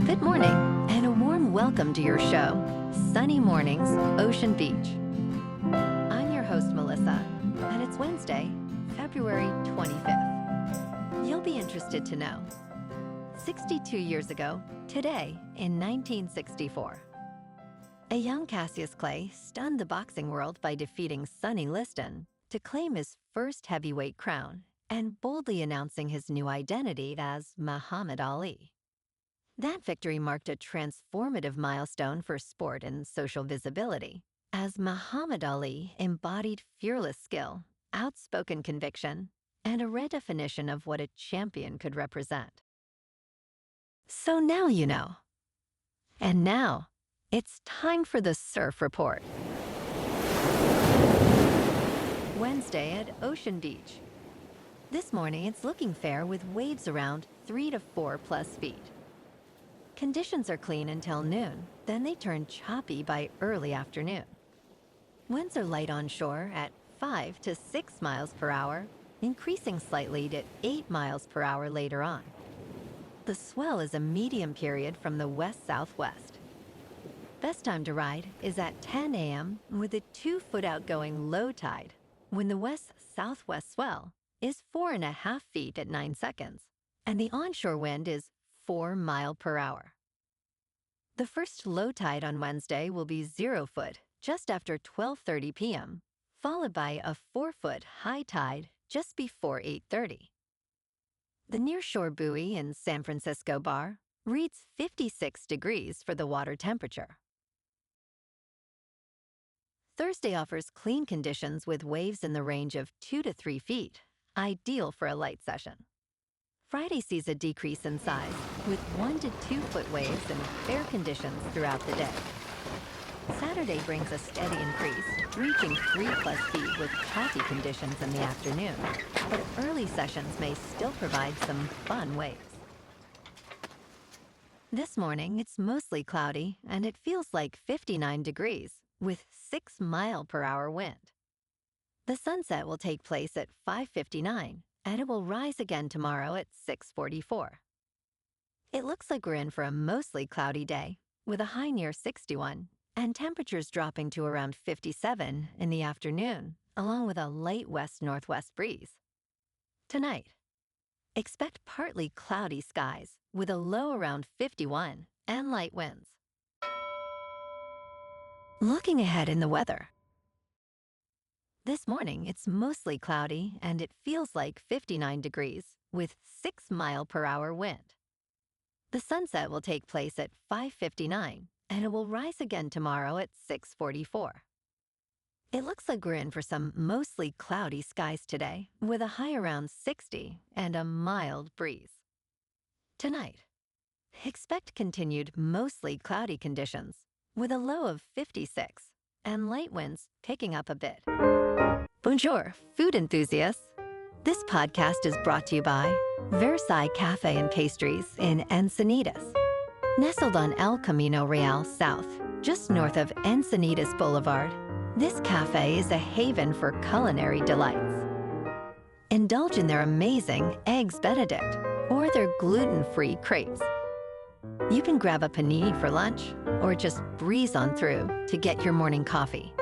Good morning, and a warm welcome to your show, Sunny Mornings, Ocean Beach. I'm your host, Melissa, and it's Wednesday, February 25th. You'll be interested to know. 62 years ago, today, in 1964, a young Cassius Clay stunned the boxing world by defeating Sonny Liston to claim his first heavyweight crown and boldly announcing his new identity as Muhammad Ali. That victory marked a transformative milestone for sport and social visibility, as Muhammad Ali embodied fearless skill, outspoken conviction, and a redefinition of what a champion could represent. So now you know. And now, it's time for the Surf Report. Wednesday at Ocean Beach. This morning, it's looking fair with waves around 3 to 4 plus feet. Conditions are clean until noon, then they turn choppy by early afternoon. Winds are light on shore at 5 to 6 miles per hour, increasing slightly to 8 miles per hour later on. The swell is a medium period from the west-southwest. Best time to ride is at 10 a.m. with a 2-foot outgoing low tide, when the west-southwest swell is 4.5 feet at 9 seconds, and the onshore wind is 4 miles per hour. The first low tide on Wednesday will be 0 foot just after 12:30 p.m., followed by a 4-foot high tide just before 8:30. The nearshore buoy in San Francisco Bar reads 56 degrees for the water temperature. Thursday offers clean conditions with waves in the range of 2 to 3 feet, ideal for a light session. Friday sees a decrease in size, with 1 to 2 foot waves and fair conditions throughout the day. Saturday brings a steady increase, reaching 3 plus feet with choppy conditions in the afternoon, but early sessions may still provide some fun waves. This morning, it's mostly cloudy, and it feels like 59 degrees, with 6 mile per hour wind. The sunset will take place at 5:59, and it will rise again tomorrow at 6:44. It looks like we're in for a mostly cloudy day, with a high near 61, and temperatures dropping to around 57 in the afternoon, along with a light west-northwest breeze. Tonight, expect partly cloudy skies, with a low around 51 and light winds. Looking ahead in the weather. This morning, it's mostly cloudy, and it feels like 59 degrees, with 6 mile per hour wind. The sunset will take place at 5:59, and it will rise again tomorrow at 6:44. It looks like we're in for some mostly cloudy skies today, with a high around 60 and a mild breeze. Tonight, expect continued mostly cloudy conditions, with a low of 56 and light winds picking up a bit. Bonjour, food enthusiasts. This podcast is brought to you by Versailles Cafe and Pastries in Encinitas. Nestled on El Camino Real South, just north of Encinitas Boulevard, this cafe is a haven for culinary delights. Indulge in their amazing Eggs Benedict or their gluten-free crepes. You can grab a panini for lunch or just breeze on through to get your morning coffee.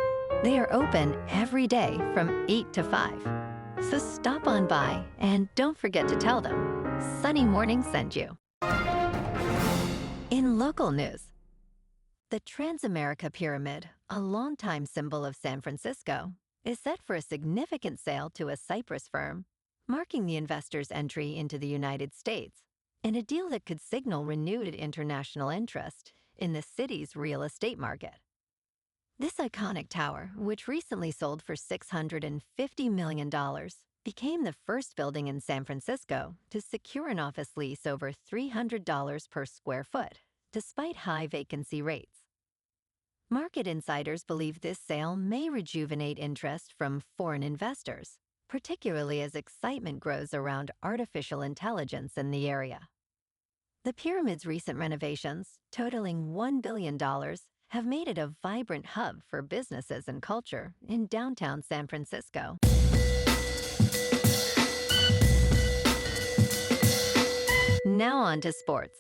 They are open every day from 8 to 5. So stop on by and don't forget to tell them Sunny Morning sent you. In local news, the Transamerica Pyramid, a longtime symbol of San Francisco, is set for a significant sale to a Cyprus firm, marking the investor's entry into the United States in a deal that could signal renewed international interest in the city's real estate market. This iconic tower, which recently sold for $650 million, became the first building in San Francisco to secure an office lease over $300 per square foot, despite high vacancy rates. Market insiders believe this sale may rejuvenate interest from foreign investors, particularly as excitement grows around artificial intelligence in the area. The pyramid's recent renovations, totaling $1 billion, have made it a vibrant hub for businesses and culture in downtown San Francisco. Now on to sports.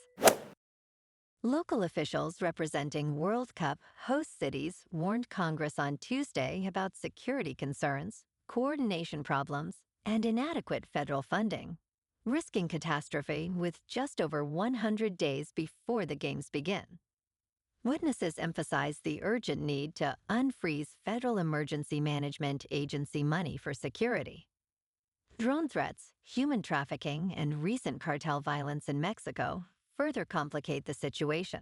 Local officials representing World Cup host cities warned Congress on Tuesday about security concerns, coordination problems, and inadequate federal funding, risking catastrophe with just over 100 days before the games begin. Witnesses emphasized the urgent need to unfreeze Federal Emergency Management Agency money for security. Drone threats, human trafficking, and recent cartel violence in Mexico further complicate the situation.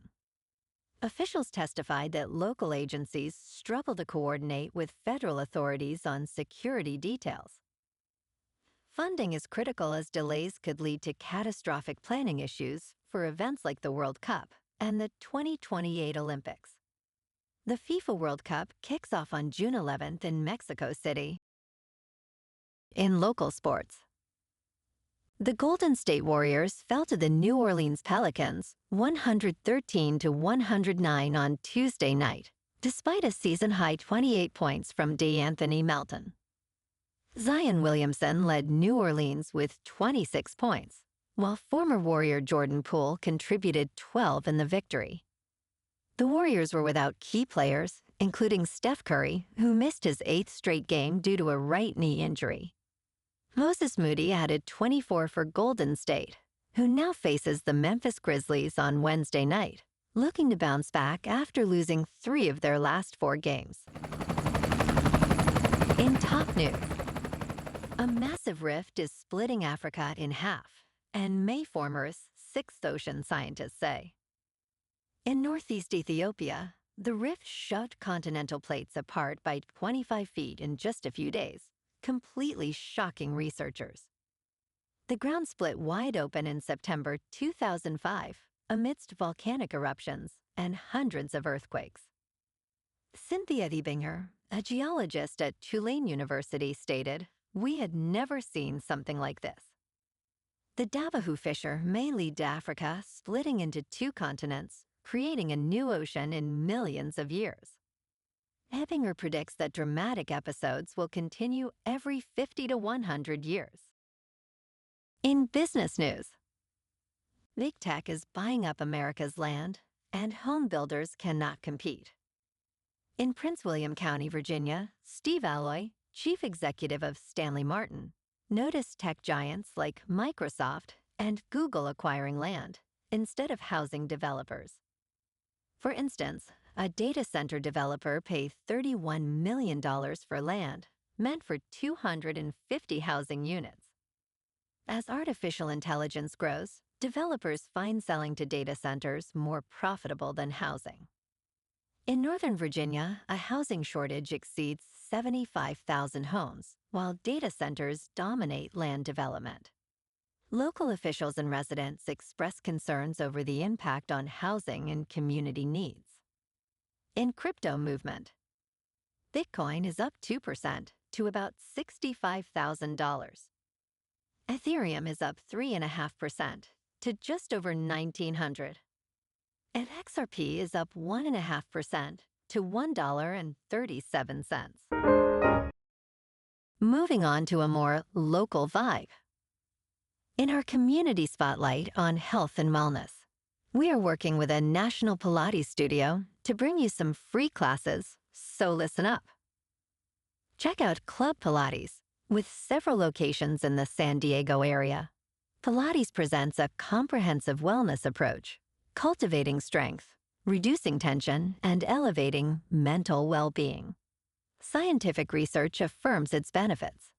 Officials testified that local agencies struggle to coordinate with federal authorities on security details. Funding is critical as delays could lead to catastrophic planning issues for events like the World Cup and the 2028 Olympics. The FIFA World Cup kicks off on June 11th in Mexico City. In local sports, the Golden State Warriors fell to the New Orleans Pelicans 113-109 on Tuesday night, despite a season-high 28 points from DeAnthony Melton. Zion Williamson led New Orleans with 26 points, while former Warrior Jordan Poole contributed 12 in the victory. The Warriors were without key players, including Steph Curry, who missed his 8th straight game due to a right knee injury. Moses Moody added 24 for Golden State, who now faces the Memphis Grizzlies on Wednesday night, looking to bounce back after losing 3 of their last 4 games. In top news, a massive rift is splitting Africa in half and may form Earth's 6th ocean, scientists say. In northeast Ethiopia, the rift shoved continental plates apart by 25 feet in just a few days, completely shocking researchers. The ground split wide open in September 2005 amidst volcanic eruptions and hundreds of earthquakes. Cynthia Diebinger, a geologist at Tulane University, stated, "We had never seen something like this." The Davahu fissure may lead to Africa splitting into 2 continents, creating a new ocean in millions of years. Ebinger predicts that dramatic episodes will continue every 50 to 100 years. In business news, big tech is buying up America's land, and home builders cannot compete. In Prince William County, Virginia, Steve Alloy, chief executive of Stanley Martin, noticed tech giants like Microsoft and Google acquiring land instead of housing developers. For instance, a data center developer paid $31 million for land meant for 250 housing units. As artificial intelligence grows, developers find selling to data centers more profitable than housing. In Northern Virginia, a housing shortage exceeds 75,000 homes, while data centers dominate land development. Local officials and residents express concerns over the impact on housing and community needs. In crypto movement, Bitcoin is up 2% to about $65,000. Ethereum is up 3.5% to just over $1,900. And XRP is up 1.5% to $1.37. Moving on to a more local vibe. In our community spotlight on health and wellness, we are working with a national Pilates studio to bring you some free classes, so listen up. Check out Club Pilates, with several locations in the San Diego area. Pilates presents a comprehensive wellness approach, cultivating strength, reducing tension, and elevating mental well-being. Scientific research affirms its benefits.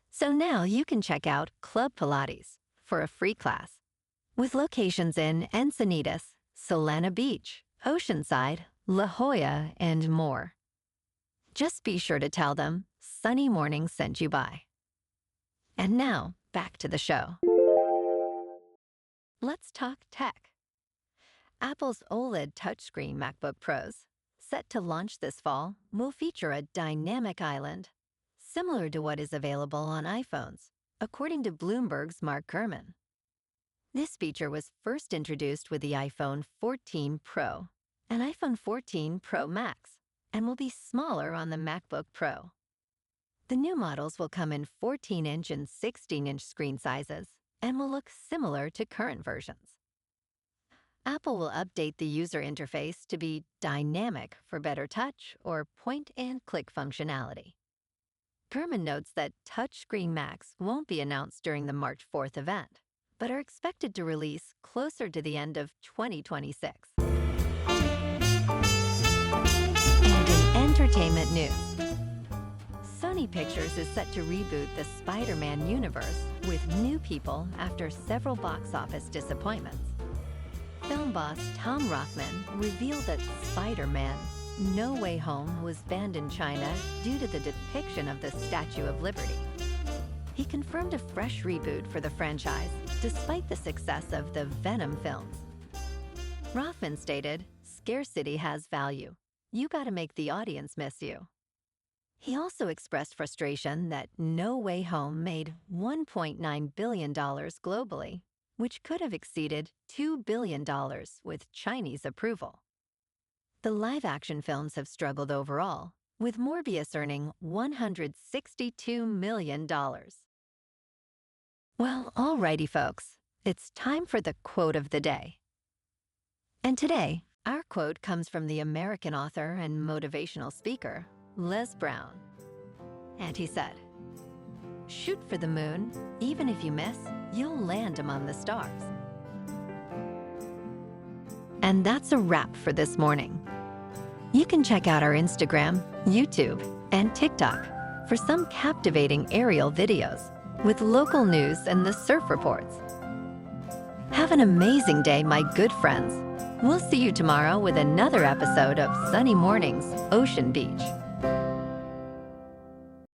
So now you can check out Club Pilates for a free class, with locations in Encinitas, Solana Beach, Oceanside, La Jolla, and more. Just be sure to tell them Sunny Morning sent you by. And now, back to the show. Let's talk tech. Apple's OLED touchscreen MacBook Pros, set to launch this fall, will feature a dynamic island, similar to what is available on iPhones, according to Bloomberg's Mark Gurman. This feature was first introduced with the iPhone 14 Pro and iPhone 14 Pro Max, and will be smaller on the MacBook Pro. The new models will come in 14-inch and 16-inch screen sizes and will look similar to current versions. Apple will update the user interface to be dynamic for better touch or point-and-click functionality. Gurman notes that touchscreen Macs won't be announced during the March 4th event, but are expected to release closer to the end of 2026. And in entertainment news, Sony Pictures is set to reboot the Spider-Man universe with new people after several box office disappointments. Film boss Tom Rothman revealed that Spider-Man: No Way Home was banned in China due to the depiction of the Statue of Liberty. He confirmed a fresh reboot for the franchise, despite the success of the Venom films. Rothman stated, "Scarcity has value. You gotta make the audience miss you." He also expressed frustration that No Way Home made $1.9 billion globally, which could have exceeded $2 billion with Chinese approval. The live-action films have struggled overall, with Morbius earning $162 million. Well, alrighty, folks. It's time for the quote of the day. And today, our quote comes from the American author and motivational speaker, Les Brown. And he said, "Shoot for the moon. Even if you miss, you'll land among the stars." And that's a wrap for this morning. You can check out our Instagram, YouTube, and TikTok for some captivating aerial videos with local news and the surf reports. Have an amazing day, my good friends. We'll see you tomorrow with another episode of Sunny Mornings, Ocean Beach.